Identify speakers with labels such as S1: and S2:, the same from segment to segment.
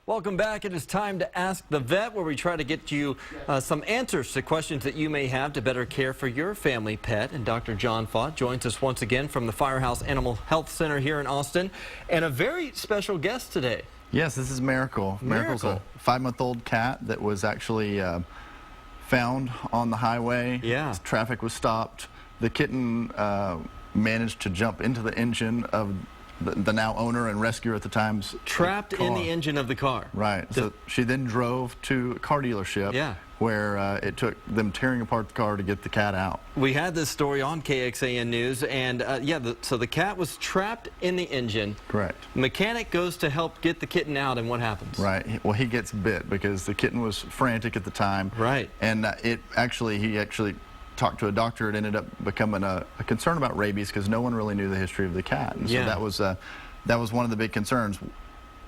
S1: Welcome back. It is time to Ask the Vet, where we try to get you some answers to questions that you may have to better care for your family pet. And Dr. John Faught joins us once again from the Firehouse Animal Health Center here in Austin, and a very special guest today.
S2: Yes, this is Miracle. Miracle's a 5-month-old cat that was actually found on the highway.
S1: Yeah.
S2: Traffic was stopped. The kitten managed to jump into the engine of the now owner and rescuer at the time's
S1: Trapped
S2: car.
S1: in the engine of the car.
S2: Right. So she then drove to a car dealership.
S1: Yeah.
S2: Where it took them tearing apart the car to get the cat out.
S1: We had this story on KXAN News, and so the cat was trapped in the engine.
S2: Correct.
S1: Mechanic goes to help get the kitten out, and what happens?
S2: Right. Well, he gets bit because the kitten was frantic at the time.
S1: Right.
S2: And he actually talked to a doctor. It ended up becoming a concern about rabies because no one really knew the history of the cat. And so that was one of the big concerns.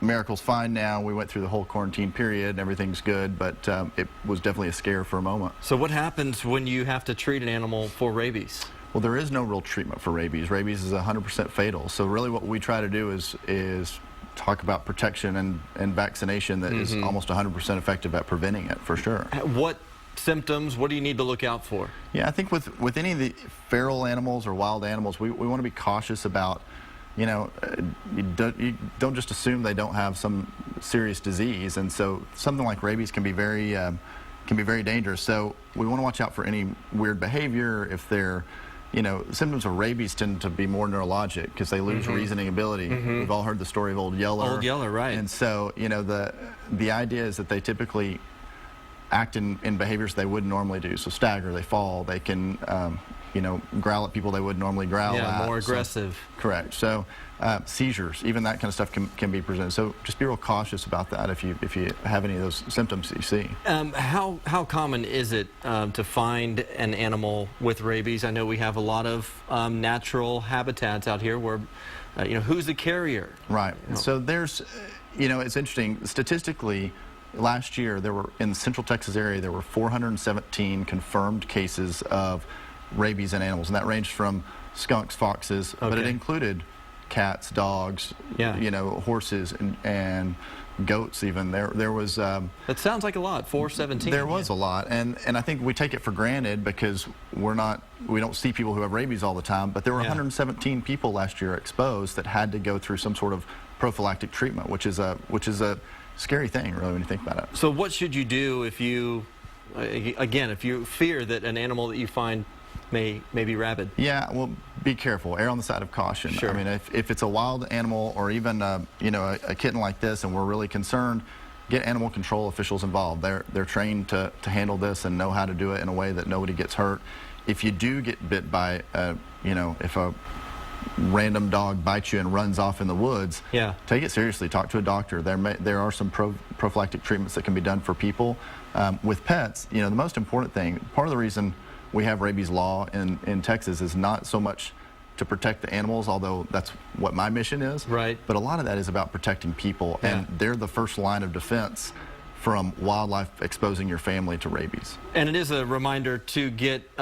S2: Miracle's fine now. We went through the whole quarantine period and everything's good, but it was definitely a scare for a moment.
S1: So what happens when you have to treat an animal for rabies?
S2: Well, there is no real treatment for rabies. Rabies is 100% fatal. So really what we try to do is talk about protection and vaccination that is almost 100% effective at preventing it, for sure.
S1: What symptoms, what do you need to look out for?
S2: Yeah, I think with any of the feral animals or wild animals, we want to be cautious about, you don't just assume they don't have some serious disease, and so something like rabies can be very dangerous. So we want to watch out for any weird behavior. If they're, symptoms of rabies tend to be more neurologic because they lose reasoning ability. We've all heard the story of Old Yeller.
S1: Old Yeller, right?
S2: And so the idea is that they typically act in behaviors they wouldn't normally do. So stagger, they fall, they can growl at people they would normally growl at.
S1: Yeah, more aggressive.
S2: So, correct. So seizures, even that kind of stuff can be presented. So just be real cautious about that if you have any of those symptoms that you see.
S1: How common is it to find an animal with rabies? I know we have a lot of natural habitats out here where, who's the carrier?
S2: Right. So there's, it's interesting. Statistically, last year in the Central Texas area, there were 417 confirmed cases of rabies in animals, and that ranged from skunks, foxes, but it included cats, dogs, horses, and goats even. There was
S1: that sounds like a lot. 417.
S2: There was a lot, and I think we take it for granted because we don't see people who have rabies all the time, but there were 117 people last year exposed that had to go through some sort of prophylactic treatment, which is a scary thing, really, when you think about it.
S1: So what should you do if you fear that an animal that you find may be rabid?
S2: Yeah, well, be careful. Err on the side of caution.
S1: Sure.
S2: I mean, if it's a wild animal or even a kitten like this, and we're really concerned, get animal control officials involved. They're trained to handle this and know how to do it in a way that nobody gets hurt. If you do get bit by, if a random dog bites you and runs off in the woods, take it seriously. Talk to a doctor. There are some prophylactic treatments that can be done for people. With pets, the most important thing, part of the reason we have rabies law in Texas is not so much to protect the animals, although that's what my mission is.
S1: Right.
S2: But a lot of that is about protecting people, and they're the first line of defense from wildlife exposing your family to rabies.
S1: And it is a reminder to get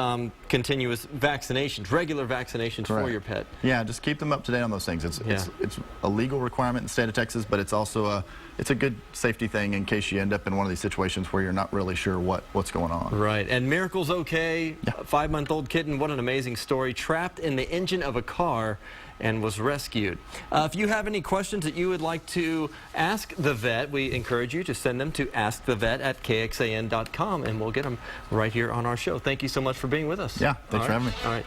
S1: continuous vaccinations, regular vaccinations for your pet.
S2: Yeah, just keep them up to date on those things. It's a legal requirement in the state of Texas, but it's also it's a good safety thing in case you end up in one of these situations where you're not really sure what's going on.
S1: Right, and Miracle's okay. A 5-month-old kitten, what an amazing story. Trapped in the engine of a car and was rescued. If you have any questions that you would like to ask the vet, we encourage you to send them to askthevet@kxan.com, and we'll get them right here on our show. Thank you so much for being with us.
S2: Yeah, thanks for having me.
S1: All right.